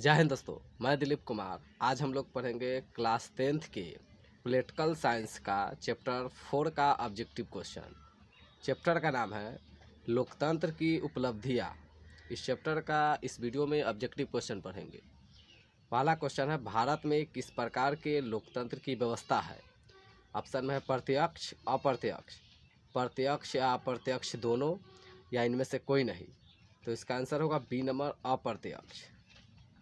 जय हिंद दोस्तों, मैं दिलीप कुमार। आज हम लोग पढ़ेंगे क्लास 10th के पॉलिटिकल साइंस का चैप्टर 4 का ऑब्जेक्टिव क्वेश्चन। चैप्टर का नाम है लोकतंत्र की उपलब्धियाँ। इस चैप्टर का इस वीडियो में ऑब्जेक्टिव क्वेश्चन पढ़ेंगे। पहला क्वेश्चन है, भारत में किस प्रकार के लोकतंत्र की व्यवस्था है। ऑप्शन में है प्रत्यक्ष, अप्रत्यक्ष, प्रत्यक्ष या अप्रत्यक्ष दोनों, या इनमें से कोई नहीं। तो इसका आंसर होगा बी नंबर, अप्रत्यक्ष।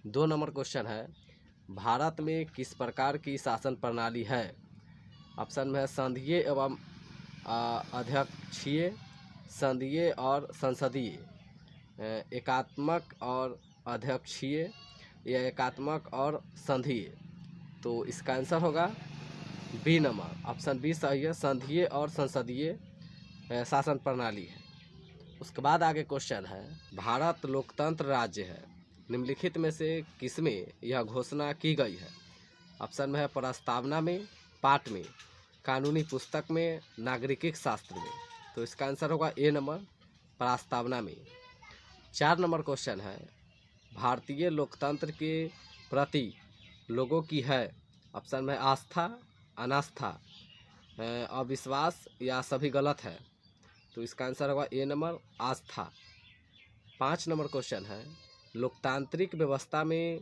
2 नंबर क्वेश्चन है, भारत में किस प्रकार की शासन प्रणाली है। ऑप्शन में है संघीय एवं अध्यक्षीय, संघीय और संसदीय, एकात्मक और अध्यक्षीय, या एकात्मक और संघीय। तो इसका आंसर होगा बी नंबर, ऑप्शन बी सही है, संघीय और संसदीय शासन प्रणाली है। उसके बाद आगे क्वेश्चन है, भारत लोकतंत्र राज्य है, निम्नलिखित में से किसमें यह घोषणा की गई है। ऑप्शन में है प्रस्तावना में, पाठ में, कानूनी पुस्तक में, नागरिक शास्त्र में। तो इसका आंसर होगा ए नंबर, प्रस्तावना में। 4 नंबर क्वेश्चन है, भारतीय लोकतंत्र के प्रति लोगों की है। ऑप्शन में आस्था, अनास्था, अविश्वास या सभी गलत है। तो इसका आंसर होगा ए नंबर, आस्था। 5 नंबर क्वेश्चन है, लोकतांत्रिक व्यवस्था में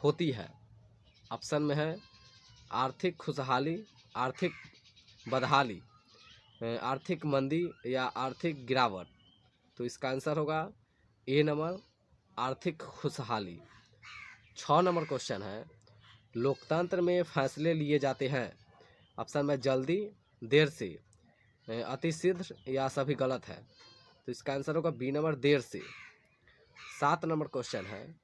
होती है। ऑप्शन में है आर्थिक खुशहाली, आर्थिक बदहाली, आर्थिक मंदी या आर्थिक गिरावट। तो इसका आंसर होगा ए नंबर, आर्थिक खुशहाली। 6 नंबर क्वेश्चन है, लोकतंत्र में फैसले लिए जाते हैं। ऑप्शन में जल्दी, देर से, अतिशीघ्र या सभी गलत है। तो इसका आंसर होगा बी नंबर, देर से। 7 नंबर क्वेश्चन है,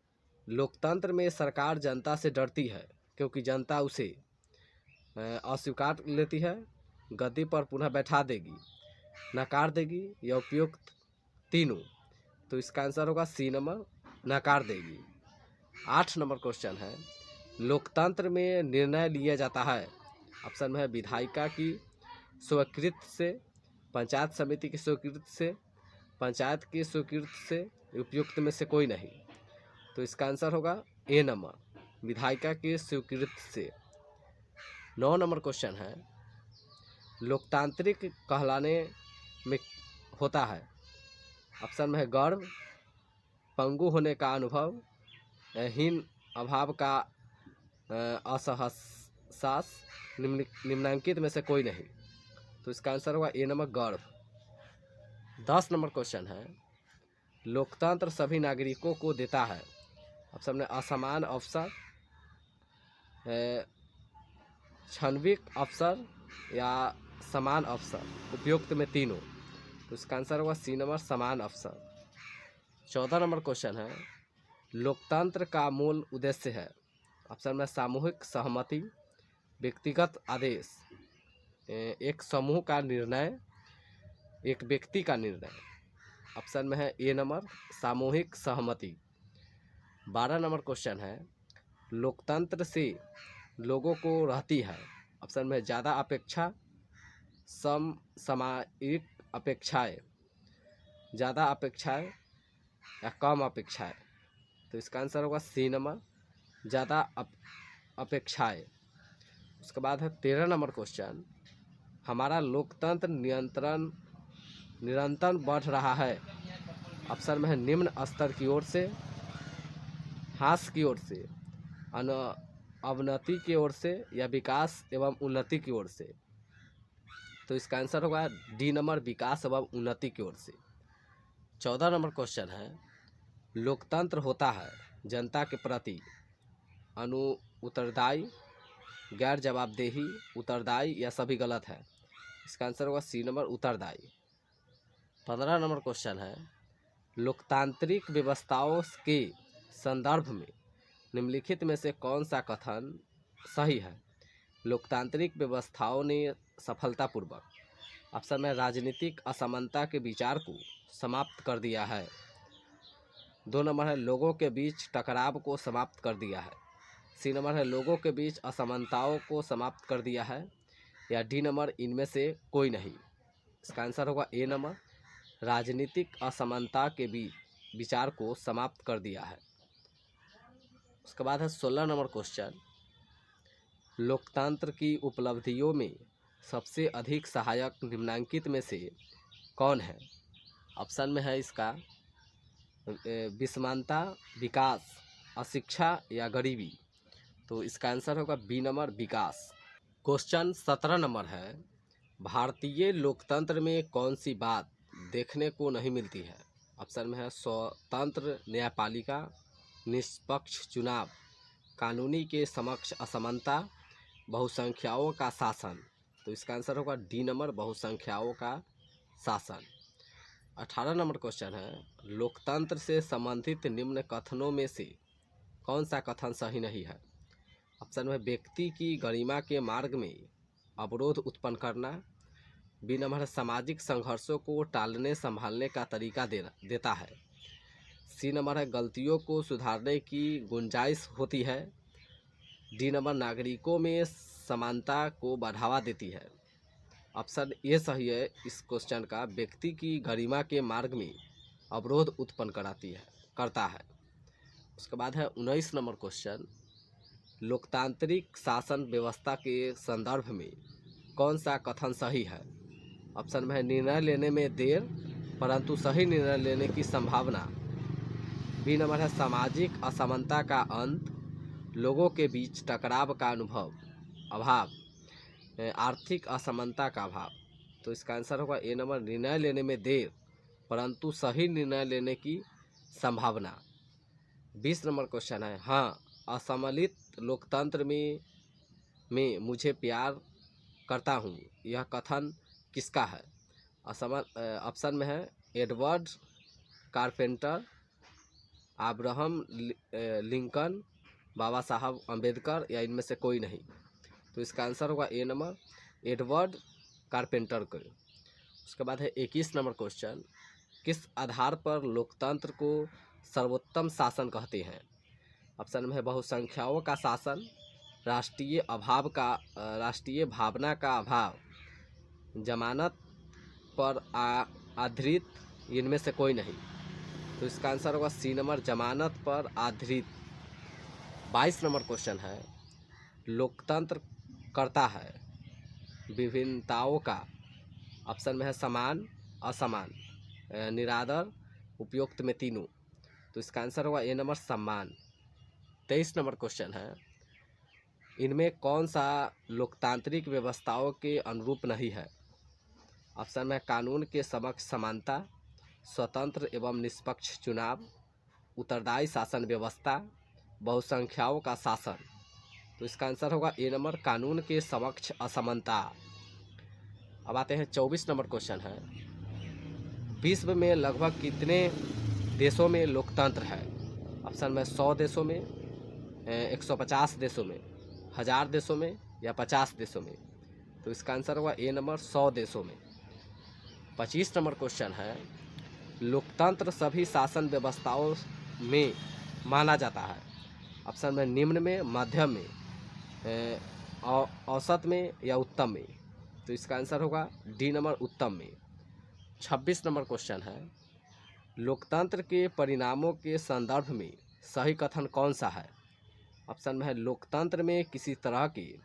लोकतंत्र में सरकार जनता से डरती है क्योंकि जनता उसे अस्वीकार लेती है, गद्दी पर पुनः बैठा देगी, नकार देगी या उपयुक्त तीनों। तो इसका आंसर होगा सी नंबर, नकार देगी। 8 नंबर क्वेश्चन है, लोकतंत्र में निर्णय लिया जाता है। ऑप्शन में है विधायिका की स्वीकृति से, पंचायत समिति की स्वीकृति से, पंचायत की स्वीकृति से, उपयुक्त में से कोई नहीं। तो इसका आंसर होगा ए नंबर, विधायिका की स्वीकृति से। 9 नंबर क्वेश्चन है, लोकतांत्रिक कहलाने में होता है। ऑप्शन में है गर्व, पंगु होने का अनुभव, हीन अभाव का असहसास, निम्नांकित में से कोई नहीं। तो इसका आंसर होगा ए नंबर, गर्व। 10 नंबर क्वेश्चन है, लोकतंत्र सभी नागरिकों को देता है। ऑप्शन में असमान अवसर, क्षणिक अवसर या समान अवसर, उपयुक्त में तीनों। तो इसका आंसर होगा सी नंबर, समान अवसर। 14 नंबर क्वेश्चन है, लोकतंत्र का मूल उद्देश्य है। ऑप्शन में सामूहिक सहमति, व्यक्तिगत आदेश, एक समूह का निर्णय, एक व्यक्ति का निर्णय। ऑप्शन में है ए नंबर, सामूहिक सहमति। 12 नंबर क्वेश्चन है, लोकतंत्र से लोगों को रहती है। ऑप्शन में ज़्यादा अपेक्षा, समसामयिक अपेक्षाएं, ज़्यादा अपेक्षाएं या कम अपेक्षाएं। तो इसका आंसर होगा सी नंबर, ज़्यादा अपेक्षाएं। उसके बाद है 13 नंबर क्वेश्चन, हमारा लोकतंत्र निरंतर बढ़ रहा है। ऑप्शन में है निम्न स्तर की ओर से, ह्रास की ओर से, अवनति की ओर से, या विकास एवं उन्नति की ओर से। तो इसका आंसर होगा डी नंबर, विकास एवं उन्नति की ओर से। 14 नंबर क्वेश्चन है, लोकतंत्र होता है जनता के प्रति उत्तरदायी, गैर जवाबदेही, उत्तरदायी या सभी गलत है। इसका आंसर होगा सी नंबर, उत्तरदायी। 15 नंबर क्वेश्चन है, लोकतांत्रिक व्यवस्थाओं के संदर्भ में निम्नलिखित में से कौन सा कथन सही है। लोकतांत्रिक व्यवस्थाओं ने सफलतापूर्वक, ऑप्शन में राजनीतिक असमानता के विचार को समाप्त कर दिया है। 2 नंबर है लोगों के बीच टकराव को समाप्त कर दिया है। सी नंबर है लोगों के बीच असमानताओं को समाप्त कर दिया है, या डी नंबर इनमें से कोई नहीं। इसका आंसर होगा ए नंबर, राजनीतिक असमानता के बीच विचार को समाप्त कर दिया है। उसके बाद है 16 नंबर क्वेश्चन, लोकतंत्र की उपलब्धियों में सबसे अधिक सहायक निम्नांकित में से कौन है? ऑप्शन में है इसका विषमता, विकास, अशिक्षा या गरीबी। तो इसका आंसर होगा बी नंबर, विकास। क्वेश्चन 17 नंबर है, भारतीय लोकतंत्र में कौन सी बात देखने को नहीं मिलती है? ऑप्शन में है स्वतंत्र न्यायपालिका, निष्पक्ष चुनाव, कानूनी के समक्ष असमानता, बहुसंख्याओं का शासन। तो इसका आंसर होगा डी नंबर, बहुसंख्याओं का शासन। 18 नंबर क्वेश्चन है, लोकतंत्र से संबंधित निम्न कथनों में से कौन सा कथन सही नहीं है? ऑप्शन में व्यक्ति की गरिमा के मार्ग में अवरोध उत्पन्न करना, बी नंबर है सामाजिक संघर्षों को टालने संभालने का तरीका देता है, सी नंबर है गलतियों को सुधारने की गुंजाइश होती है, डी नंबर नागरिकों में समानता को बढ़ावा देती है। ऑप्शन ए सही है इस क्वेश्चन का, व्यक्ति की गरिमा के मार्ग में अवरोध उत्पन्न करता है। उसके बाद है 19 नंबर क्वेश्चन, लोकतांत्रिक शासन व्यवस्था के संदर्भ में कौन सा कथन सही है? ऑप्शन में है निर्णय लेने में देर परंतु सही निर्णय लेने की संभावना, बी नंबर है सामाजिक असमानता का अंत, लोगों के बीच टकराव का अभाव, आर्थिक असमानता का अभाव। तो इसका आंसर होगा ए नंबर, निर्णय लेने में देर परंतु सही निर्णय लेने की संभावना। 20 नंबर क्वेश्चन है, हाँ असम्मिलित लोकतंत्र में मुझे प्यार करता हूँ, यह कथन किसका है? ऑप्शन में है एडवर्ड कारपेंटर, अब्राहम लिंकन, बाबा साहब अम्बेडकर या इनमें से कोई नहीं। तो इसका आंसर होगा ए नंबर, एडवर्ड कारपेंटर को। उसके बाद है 21 नंबर क्वेश्चन, किस आधार पर लोकतंत्र को सर्वोत्तम शासन कहते हैं? ऑप्शन में है बहुसंख्याओं का शासन, राष्ट्रीय भावना का अभाव, जमानत पर आधारित, इनमें से कोई नहीं। तो इसका आंसर होगा सी नंबर, जमानत पर आधारित। 22 नंबर क्वेश्चन है, लोकतंत्र करता है विभिन्नताओं का, ऑप्शन में है समान, असमान, निरादर, उपयुक्त में तीनों। तो इसका आंसर होगा ए नंबर, सम्मान। 23 नंबर क्वेश्चन है, इनमें कौन सा लोकतांत्रिक व्यवस्थाओं के अनुरूप नहीं है? ऑप्शन में कानून के समक्ष समानता, स्वतंत्र एवं निष्पक्ष चुनाव, उत्तरदायी शासन व्यवस्था, बहुसंख्याओं का शासन। तो इसका आंसर होगा ए नंबर, कानून के समक्ष असमानता। अब आते हैं 24 नंबर क्वेश्चन है, विश्व में लगभग कितने देशों में लोकतंत्र है? ऑप्शन में 100 देशों में, 150 देशों में, 1000 देशों में या 50 देशों में। तो इसका आंसर होगा ए नंबर, 100 देशों में। 25 नंबर क्वेश्चन है, लोकतंत्र सभी शासन व्यवस्थाओं में माना जाता है। ऑप्शन में निम्न में, मध्यम में, औसत में या उत्तम में। तो इसका आंसर होगा डी नंबर, उत्तम में। 26 नंबर क्वेश्चन है, लोकतंत्र के परिणामों के संदर्भ में सही कथन कौन सा है? ऑप्शन में है लोकतंत्र में किसी तरह की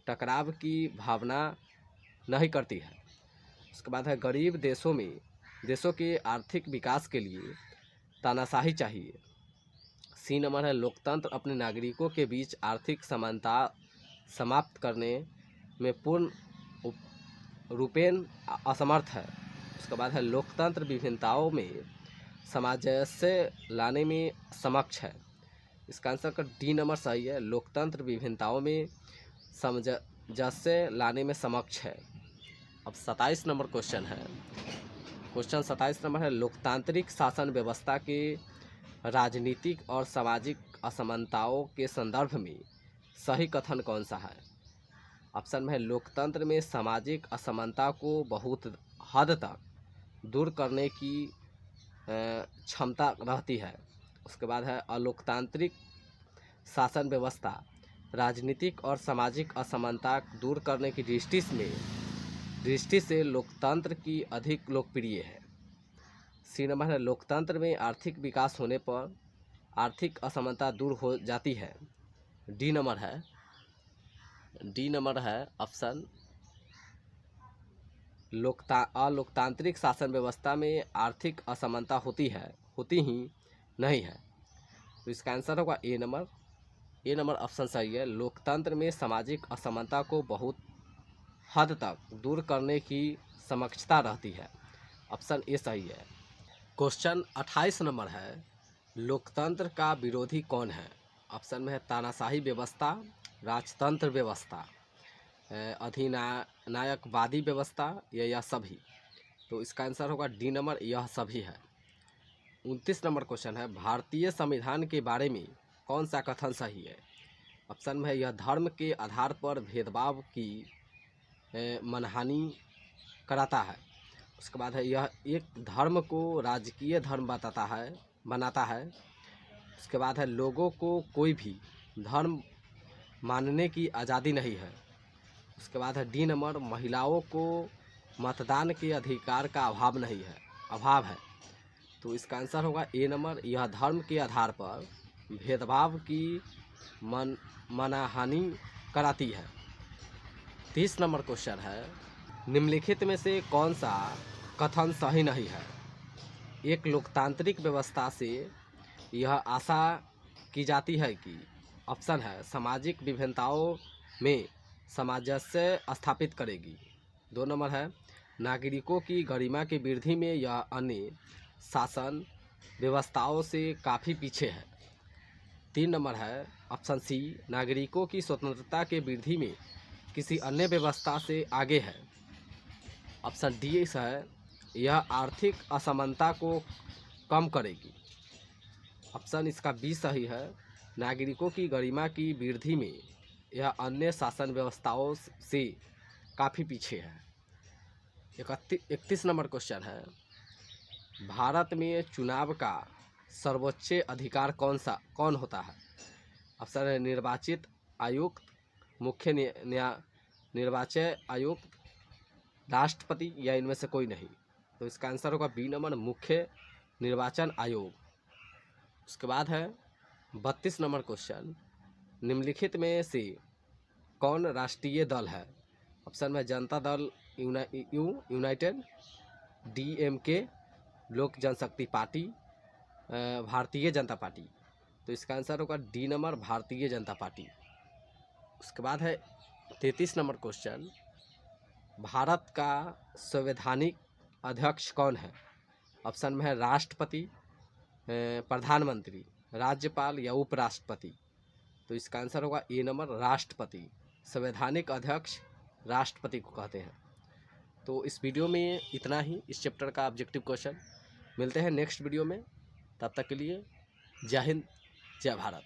टकराव की भावना नहीं करती है। उसके बाद है गरीब देशों के आर्थिक विकास के लिए तानाशाही चाहिए। सी नंबर है लोकतंत्र अपने नागरिकों के बीच आर्थिक समानता समाप्त करने में पूर्ण रूपेण असमर्थ है। उसके बाद है लोकतंत्र विभिन्नताओं में सामंजस्य लाने में समक्ष है। इसका आंसर का डी नंबर सही है, लोकतंत्र विभिन्नताओं में सामंजस्य लाने में समक्ष है। अब 27 नंबर क्वेश्चन है, क्वेश्चन 27 नंबर है, लोकतांत्रिक शासन व्यवस्था के राजनीतिक और सामाजिक असमानताओं के संदर्भ में सही कथन कौन सा है? ऑप्शन में है लोकतंत्र में सामाजिक असमानता को बहुत हद तक दूर करने की क्षमता रहती है। उसके बाद है अलोकतांत्रिक शासन व्यवस्था राजनीतिक और सामाजिक असमानता दूर करने की दृष्टि से लोकतंत्र की अधिक लोकप्रिय है। सी नंबर है लोकतंत्र में आर्थिक विकास होने पर आर्थिक असमानता दूर हो जाती है। डी नंबर है ऑप्शन, अलोकतांत्रिक शासन व्यवस्था में आर्थिक असमानता होती ही नहीं है। तो इसका आंसर होगा ए नंबर ऑप्शन सही है। लोकतंत्र में सामाजिक असमानता को बहुत हद तक दूर करने की समक्षता रहती है। ऑप्शन ए सही है। क्वेश्चन 28 नंबर है, लोकतंत्र का विरोधी कौन है? ऑप्शन में है तानाशाही व्यवस्था, राजतंत्र व्यवस्था, अधिनायकवादी व्यवस्था, यह सभी। तो इसका आंसर होगा डी नंबर, यह सभी है। 29 नंबर क्वेश्चन है, भारतीय संविधान के बारे में कौन सा कथन सही है? ऑप्शन में है यह धर्म के आधार पर भेदभाव की मनहानि कराता है। उसके बाद है यह एक धर्म को राजकीय धर्म बनाता है। उसके बाद है लोगों को कोई भी धर्म मानने की आज़ादी नहीं है। उसके बाद है डी नंबर, महिलाओं को मतदान के अधिकार का अभाव है। तो इसका आंसर होगा ए नंबर, यह धर्म के आधार पर भेदभाव की मनहानि कराती है। 30 नंबर क्वेश्चन है, निम्नलिखित में से कौन सा कथन सही नहीं है? एक लोकतांत्रिक व्यवस्था से यह आशा की जाती है कि, ऑप्शन है सामाजिक विभिन्नताओं में सामंजस्य स्थापित करेगी। 2 नंबर है नागरिकों की गरिमा की वृद्धि में यह अन्य शासन व्यवस्थाओं से काफ़ी पीछे है। 3 नंबर है ऑप्शन सी, नागरिकों की स्वतंत्रता के वृद्धि में किसी अन्य व्यवस्था से आगे है। ऑप्शन डी है, यह आर्थिक असमानता को कम करेगी। ऑप्शन इसका बी सही है, नागरिकों की गरिमा की वृद्धि में यह अन्य शासन व्यवस्थाओं से काफ़ी पीछे है। 31 नंबर क्वेश्चन है, भारत में चुनाव का सर्वोच्च अधिकार कौन होता है? ऑप्शन है निर्वाचित आयुक्त, मुख्य निर्वाचन आयुक्त, राष्ट्रपति, या इनमें से कोई नहीं। तो इसका आंसर होगा बी नंबर, मुख्य निर्वाचन आयोग। उसके बाद है 32 नंबर क्वेश्चन, निम्नलिखित में से कौन राष्ट्रीय दल है? ऑप्शन में जनता दल यूनाइटेड, DMK, लोक जनशक्ति पार्टी, भारतीय जनता पार्टी। तो इसका आंसर होगा D number, Bharatiya Janata party. उसके बाद है 33 नंबर क्वेश्चन, भारत का संवैधानिक अध्यक्ष कौन है? ऑप्शन में है राष्ट्रपति, प्रधानमंत्री, राज्यपाल, या उपराष्ट्रपति। तो इसका आंसर होगा ए नंबर, राष्ट्रपति। संवैधानिक अध्यक्ष राष्ट्रपति को कहते हैं। तो इस वीडियो में इतना ही, इस चैप्टर का ऑब्जेक्टिव क्वेश्चन। मिलते हैं नेक्स्ट वीडियो में, तब तक के लिए जय हिंद, जय भारत।